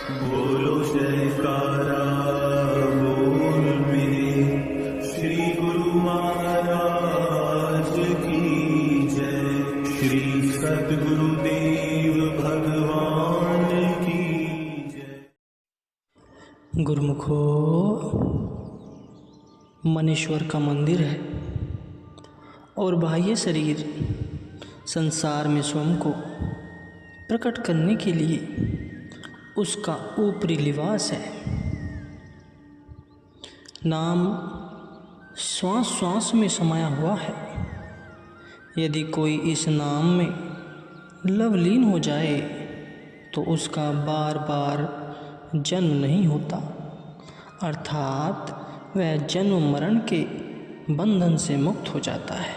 बोलो जयकारा बोल मेरे श्री गुरु महाराज की जय। श्री सद्गुरुदेव भगवान की जय। गुरुमुखो, मन ईश्वर का मंदिर है और बाह्य शरीर संसार में स्वयं को प्रकट करने के लिए उसका ऊपरी लिबास है। नाम श्वास श्वास में समाया हुआ है। यदि कोई इस नाम में लवलीन हो जाए तो उसका बार बार जन्म नहीं होता, अर्थात वह जन्म मरण के बंधन से मुक्त हो जाता है।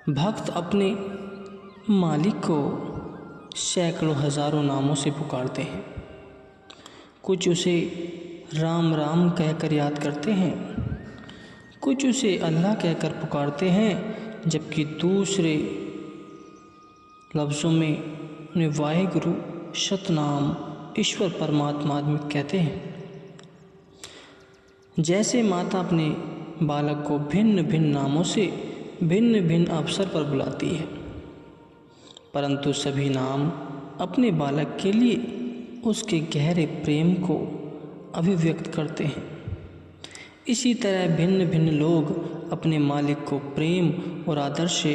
भक्त अपने मालिक को सैकड़ों हजारों नामों से पुकारते हैं। कुछ उसे राम राम कहकर याद करते हैं, कुछ उसे अल्लाह कहकर पुकारते हैं, जबकि दूसरे लफ्ज़ों में उन्हें वाहिगुरु सतनाम ईश्वर परमात्मा आदमी कहते हैं। जैसे माता अपने बालक को भिन्न भिन्न नामों से भिन्न भिन्न अवसर पर बुलाती है, परंतु सभी नाम अपने बालक के लिए उसके गहरे प्रेम को अभिव्यक्त करते हैं। इसी तरह भिन्न भिन्न लोग अपने मालिक को प्रेम और आदर से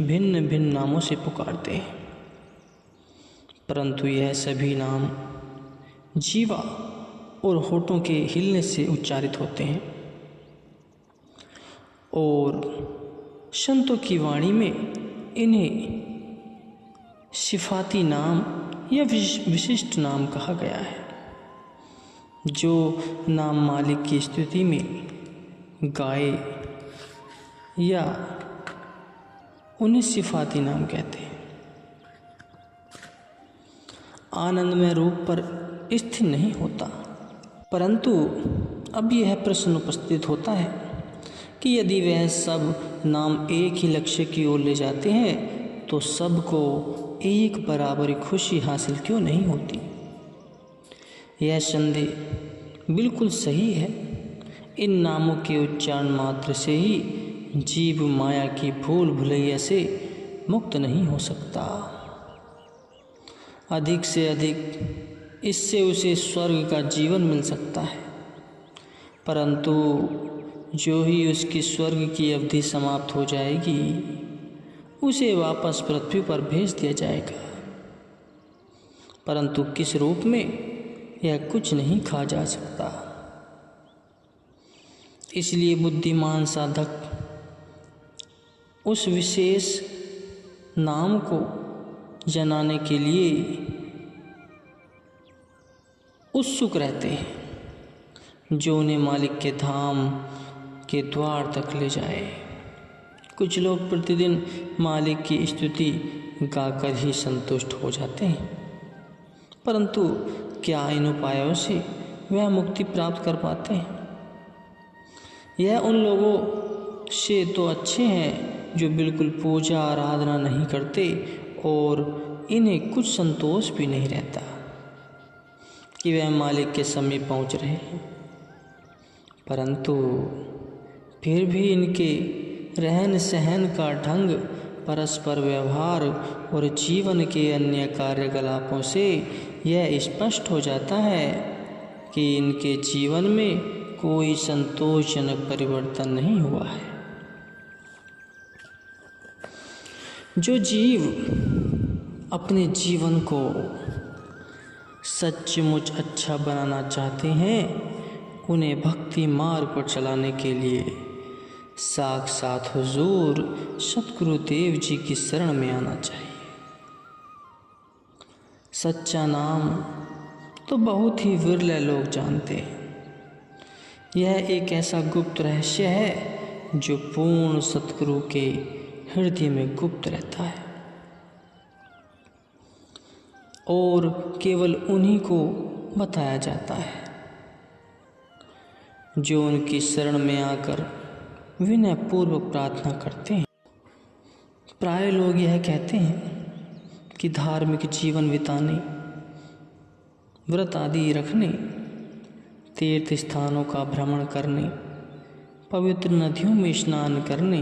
भिन्न भिन्न नामों से पुकारते हैं, परंतु यह सभी नाम जीवा और होठों के हिलने से उच्चारित होते हैं और संतों की वाणी में इन्हें सिफाती नाम या विशिष्ट नाम कहा गया है। जो नाम मालिक की स्तुति में गाए या उन्हें सिफाती नाम कहते हैं। आनंदमय रूप पर स्थिर नहीं होता, परंतु अब यह प्रश्न उपस्थित होता है कि यदि वह सब नाम एक ही लक्ष्य की ओर ले जाते हैं तो सबको एक बराबरी खुशी हासिल क्यों नहीं होती। यह संदेह बिल्कुल सही है। इन नामों के उच्चारण मात्र से ही जीव माया की भूल भुलैया से मुक्त नहीं हो सकता। अधिक से अधिक इससे उसे स्वर्ग का जीवन मिल सकता है, परंतु जो ही उसकी स्वर्ग की अवधि समाप्त हो जाएगी उसे वापस पृथ्वी पर भेज दिया जाएगा, परंतु किस रूप में यह कुछ नहीं कहा जा सकता। इसलिए बुद्धिमान साधक उस विशेष नाम को जनाने के लिए उत्सुक रहते हैं, जो उन्हें मालिक के धाम के द्वार तक ले जाए। कुछ लोग प्रतिदिन मालिक की स्तुति गाकर ही संतुष्ट हो जाते हैं, परंतु क्या इन उपायों से वह मुक्ति प्राप्त कर पाते हैं? यह उन लोगों से तो अच्छे हैं जो बिल्कुल पूजा आराधना नहीं करते और इन्हें कुछ संतोष भी नहीं रहता कि वह मालिक के समीप पहुंच रहे हैं, परंतु फिर भी इनके रहन सहन का ढंग, परस्पर व्यवहार और जीवन के अन्य कार्यकलापों से यह स्पष्ट हो जाता है कि इनके जीवन में कोई संतोषजनक परिवर्तन नहीं हुआ है। जो जीव अपने जीवन को सचमुच अच्छा बनाना चाहते हैं, उन्हें भक्ति मार्ग पर चलाने के लिए साक्षात हुजूर सतगुरुदेव जी की शरण में आना चाहिए। सच्चा नाम तो बहुत ही विरले लोग जानते हैं। यह एक ऐसा गुप्त रहस्य है जो पूर्ण सतगुरु के हृदय में गुप्त रहता है और केवल उन्हीं को बताया जाता है जो उनकी शरण में आकर विनय पूर्वक प्रार्थना करते हैं। प्राय लोग यह कहते हैं कि कि धार्मिक जीवन बिताने, व्रत आदि रखने, तीर्थ स्थानों का भ्रमण करने, पवित्र नदियों में स्नान करने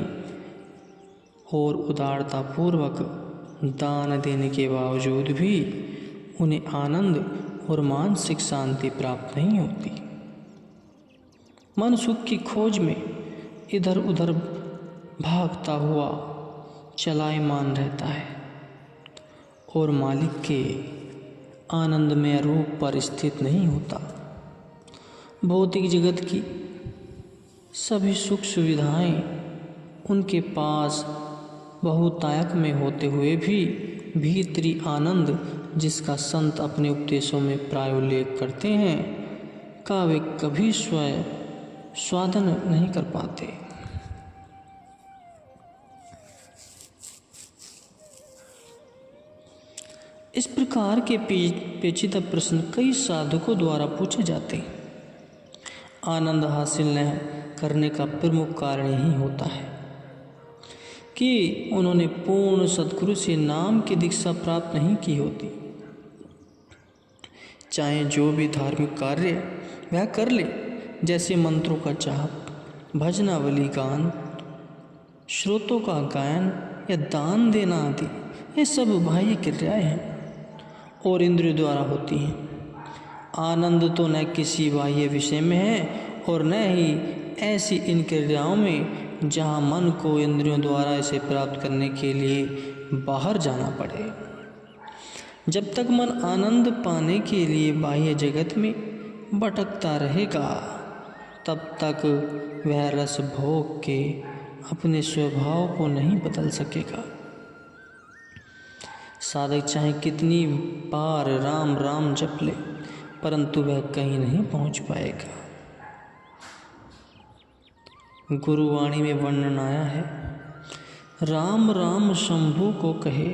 और उदारतापूर्वक दान देने के बावजूद भी उन्हें आनंद और मानसिक शांति प्राप्त नहीं होती। मन सुख की खोज में इधर उधर भागता हुआ चलायमान रहता है और मालिक के आनंदमय रूप पर स्थित नहीं होता। भौतिक जगत की सभी सुख सुविधाएं उनके पास बहुतायत में होते हुए भी भीतरी आनंद जिसका संत अपने उपदेशों में प्राय उल्लेख करते हैं का वे कभी स्वयं स्वादन नहीं कर पाते। इस प्रकार के पेचीदा प्रश्न कई साधकों द्वारा पूछे जाते हैं। आनंद हासिल न करने का प्रमुख कारण यही होता है कि उन्होंने पूर्ण सद्गुरु से नाम की दीक्षा प्राप्त नहीं की होती। चाहे जो भी धार्मिक कार्य वह कर ले, जैसे मंत्रों का जाप, भजनावली गान, श्रोतों का गायन या दान देना आदि, ये सब बाह्य क्रियाएं हैं और इंद्रियों द्वारा होती हैं। आनंद तो न किसी बाह्य विषय में है और न ही ऐसी इन क्रियाओं में जहाँ मन को इंद्रियों द्वारा इसे प्राप्त करने के लिए बाहर जाना पड़े। जब तक मन आनंद पाने के लिए बाह्य जगत में भटकता रहेगा, तब तक वह रस भोग के अपने स्वभाव को नहीं बदल सकेगा। साधक चाहे कितनी बार राम राम जप ले, परंतु वह कहीं नहीं पहुंच पाएगा। गुरुवाणी में वर्णन आया है, राम राम शंभु को कहे,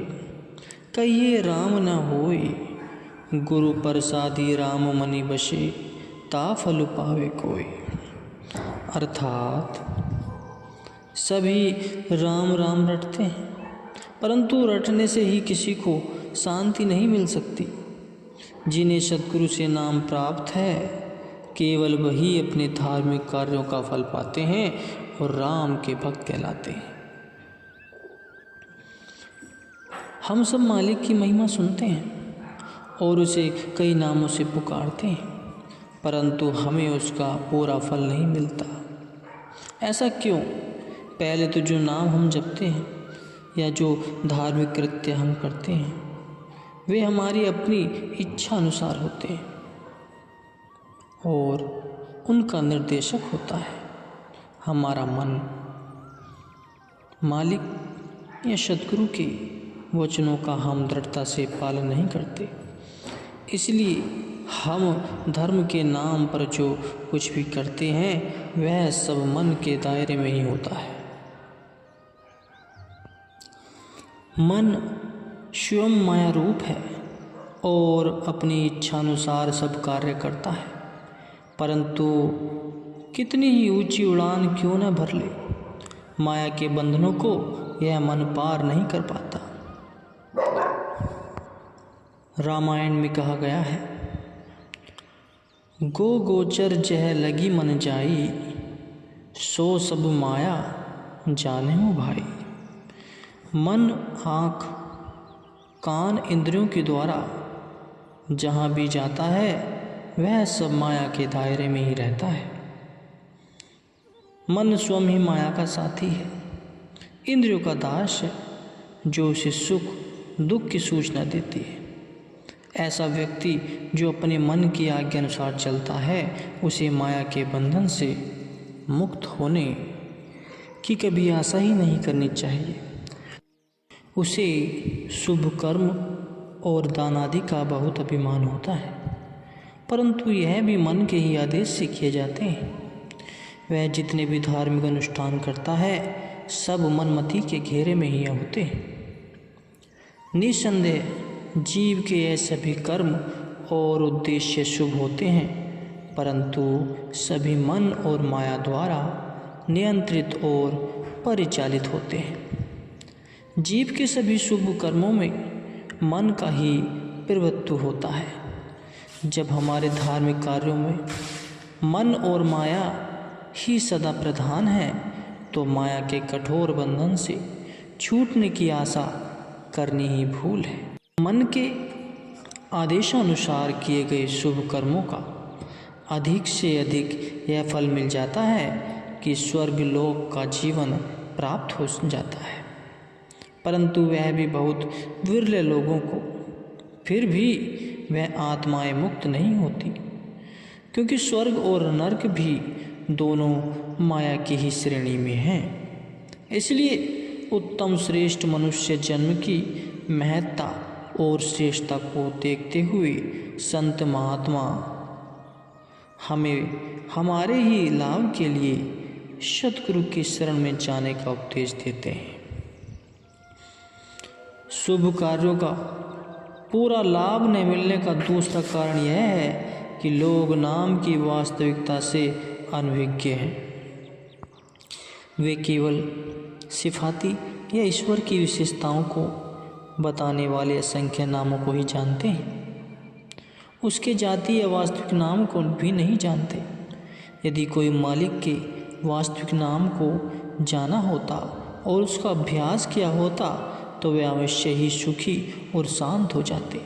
कहिए राम न होई, गुरु प्रसादी राम मनि बसे, ता फल पावे कोई। अर्थात सभी राम राम रटते हैं, परंतु रटने से ही किसी को शांति नहीं मिल सकती। जिन्हें सद्गुरु से नाम प्राप्त है, केवल वही अपने धार्मिक कार्यों का फल पाते हैं और राम के भक्त कहलाते हैं। हम सब मालिक की महिमा सुनते हैं और उसे कई नामों से पुकारते हैं, परंतु हमें उसका पूरा फल नहीं मिलता। ऐसा क्यों? पहले तो जो नाम हम जपते हैं या जो धार्मिक कृत्य हम करते हैं, वे हमारी अपनी इच्छा अनुसार होते हैं और उनका निर्देशक होता है हमारा मन। मालिक या सद्गुरु के वचनों का हम दृढ़ता से पालन नहीं करते, इसलिए हम धर्म के नाम पर जो कुछ भी करते हैं वह सब मन के दायरे में ही होता है। मन स्वयं माया रूप है और अपनी इच्छानुसार सब कार्य करता है, परंतु कितनी ही ऊंची उड़ान क्यों न भर ले, माया के बंधनों को यह मन पार नहीं कर पाता। रामायण में कहा गया है, गो गोचर जह लगी मन जाई, सो सब माया जाने हो भाई। मन, आँख, कान इंद्रियों के द्वारा जहाँ भी जाता है वह सब माया के दायरे में ही रहता है। मन स्वयं ही माया का साथी है, इंद्रियों का दास है जो उसे सुख दुख की सूचना देती है। ऐसा व्यक्ति जो अपने मन की आज्ञा अनुसार चलता है, उसे माया के बंधन से मुक्त होने की कभी आशा ही नहीं करनी चाहिए। उसे शुभ कर्म और दान आदि का बहुत अभिमान होता है, परंतु यह भी मन के ही आदेश से किए जाते हैं। वह जितने भी धार्मिक अनुष्ठान करता है सब मनमति के घेरे में ही होते हैं। निसंदेह जीव के ये सभी कर्म और उद्देश्य शुभ होते हैं, परंतु सभी मन और माया द्वारा नियंत्रित और परिचालित होते हैं। जीव के सभी शुभ कर्मों में मन का ही प्रभुत्व होता है। जब हमारे धार्मिक कार्यों में मन और माया ही सदा प्रधान है तो माया के कठोर बंधन से छूटने की आशा करनी ही भूल है। मन के आदेशानुसार किए गए शुभ कर्मों का अधिक से अधिक यह फल मिल जाता है कि स्वर्ग लोक का जीवन प्राप्त हो जाता है, परंतु वह भी बहुत विरले लोगों को। फिर भी वह आत्माएं मुक्त नहीं होती, क्योंकि स्वर्ग और नरक भी दोनों माया की ही श्रेणी में हैं। इसलिए उत्तम श्रेष्ठ मनुष्य जन्म की महत्ता और श्रेष्ठता को देखते हुए संत महात्मा हमें हमारे ही लाभ के लिए सद्गुरु की शरण में जाने का उपदेश देते हैं। शुभ कार्यों का पूरा लाभ न मिलने का दूसरा कारण यह है कि लोग नाम की वास्तविकता से अनभिज्ञ हैं। वे केवल सिफाती या ईश्वर की विशेषताओं को बताने वाले असंख्य नामों को ही जानते हैं, उसके जाति या वास्तविक नाम को भी नहीं जानते। यदि कोई मालिक के वास्तविक नाम को जाना होता और उसका अभ्यास किया होता तो वे अवश्य ही सुखी और शांत हो जाते,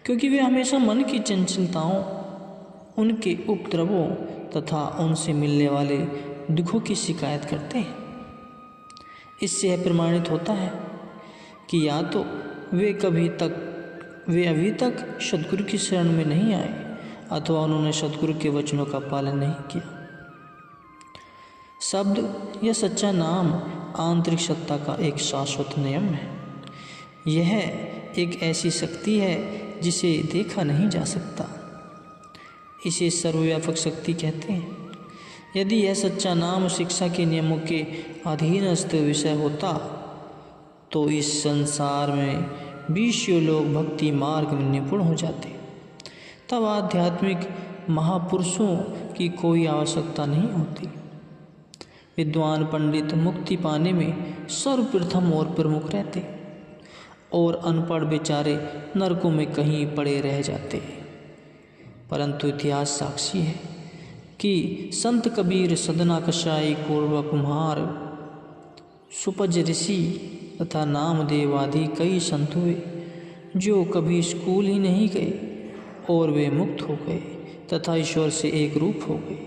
क्योंकि वे हमेशा मन की चंचलताओं, उनके उपद्रवों तथा उनसे मिलने वाले दुखों की शिकायत करते हैं। इससे यह प्रमाणित होता है कि या तो वे अभी तक सद्गुरु की शरण में नहीं आए अथवा उन्होंने सद्गुरु के वचनों का पालन नहीं किया। शब्द या सच्चा नाम आंतरिक सत्ता का एक शाश्वत नियम है। यह एक ऐसी शक्ति है जिसे देखा नहीं जा सकता। इसे सर्वव्यापक शक्ति कहते हैं। यदि यह सच्चा नाम शिक्षा के नियमों के अधीनस्थ विषय होता तो इस संसार में 20 लोग भक्ति मार्ग में निपुण हो जाते। तब आध्यात्मिक महापुरुषों की कोई आवश्यकता नहीं होती। विद्वान पंडित मुक्ति पाने में सर्वप्रथम और प्रमुख रहते और अनपढ़ बेचारे नरकों में कहीं पड़े रह जाते। परंतु इतिहास साक्षी है कि संत कबीर, सदना कसाई, कोरबा कुम्हार, सुपज ऋषि तथा नामदेव आदि कई संत हुए जो कभी स्कूल ही नहीं गए और वे मुक्त हो गए तथा ईश्वर से एक रूप हो गए।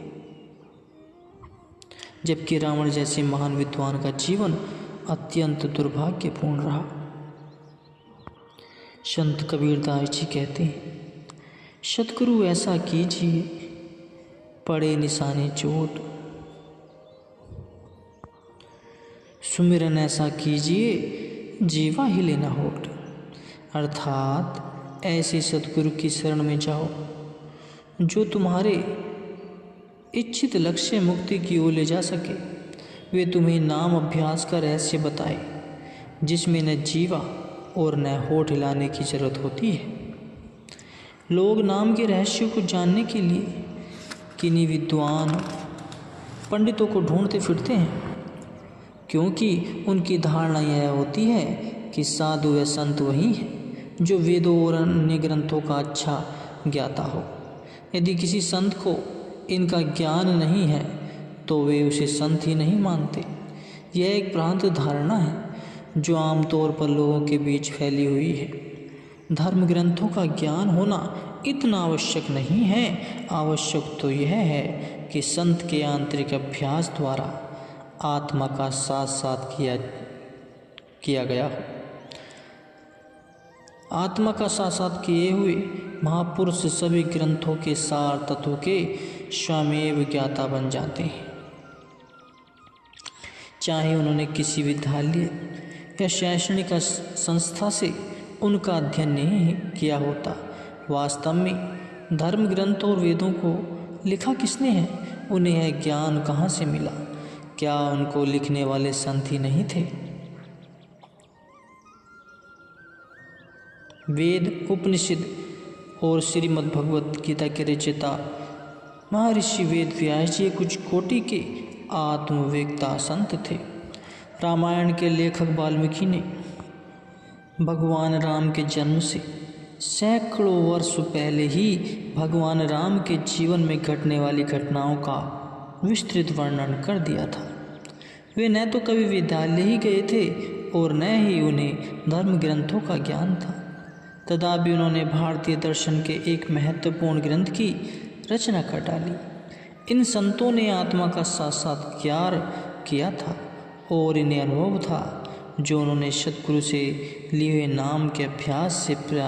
जबकि रावण जैसे महान विद्वान का जीवन अत्यंत दुर्भाग्यपूर्ण रहा। संत कबीरदास जी कहते हैं, सद्गुरु ऐसा कीजिए पड़े निशाने चोट, सुमिरन ऐसा कीजिए जीवा ही लेना होठ। अर्थात ऐसे सद्गुरु की शरण में जाओ जो तुम्हारे इच्छित लक्ष्य मुक्ति की ओर ले जा सके। वे तुम्हें नाम अभ्यास का रहस्य बताए जिसमें न जीवा और न होठ हिलाने की जरूरत होती है। लोग नाम के रहस्य को जानने के लिए किन्हीं विद्वान पंडितों को ढूंढते फिरते हैं, क्योंकि उनकी धारणा यह होती है कि साधु व संत वही है जो वेदों और अन्य ग्रंथों का अच्छा ज्ञाता हो। यदि किसी संत को इनका ज्ञान नहीं है तो वे उसे संत ही नहीं मानते। यह एक भ्रांत धारणा है जो आमतौर पर लोगों के बीच फैली हुई है। धर्म ग्रंथों का ज्ञान होना इतना आवश्यक नहीं है। आवश्यक तो यह है कि संत के आंतरिक अभ्यास द्वारा आत्मा का साथ किया गया हो। आत्मा का साथ किए हुए महापुरुष सभी ग्रंथों के सार तत्व के स्वयमेव ज्ञाता बन जाते हैं। चाहे उन्होंने किसी विद्यालय या शैक्षणिक संस्था से उनका अध्ययन नहीं किया होता। वास्तव में धर्म ग्रंथों और वेदों को लिखा किसने है? उन्हें यह ज्ञान कहाँ से मिला? क्या उनको लिखने वाले संत ही नहीं थे? वेद, उपनिषद और श्रीमद् भगवत गीता के रचयिता महर्षि वेद व्यास जी कुछ कोटि के आत्मवेत्ता संत थे। रामायण के लेखक वाल्मीकि ने भगवान राम के जन्म से सैकड़ों वर्ष पहले ही भगवान राम के जीवन में घटने वाली घटनाओं का विस्तृत वर्णन कर दिया था। वे न तो कभी विद्यालय ही गए थे और न ही उन्हें धर्म ग्रंथों का ज्ञान था। तथापि उन्होंने भारतीय दर्शन के एक महत्वपूर्ण ग्रंथ की रचना कर डाली। इन संतों ने आत्मा का साक्षात्कार किया था और इन्हें अनुभव था जो उन्होंने सतगुरु से लिए हुए नाम के अभ्यास से प्राप्त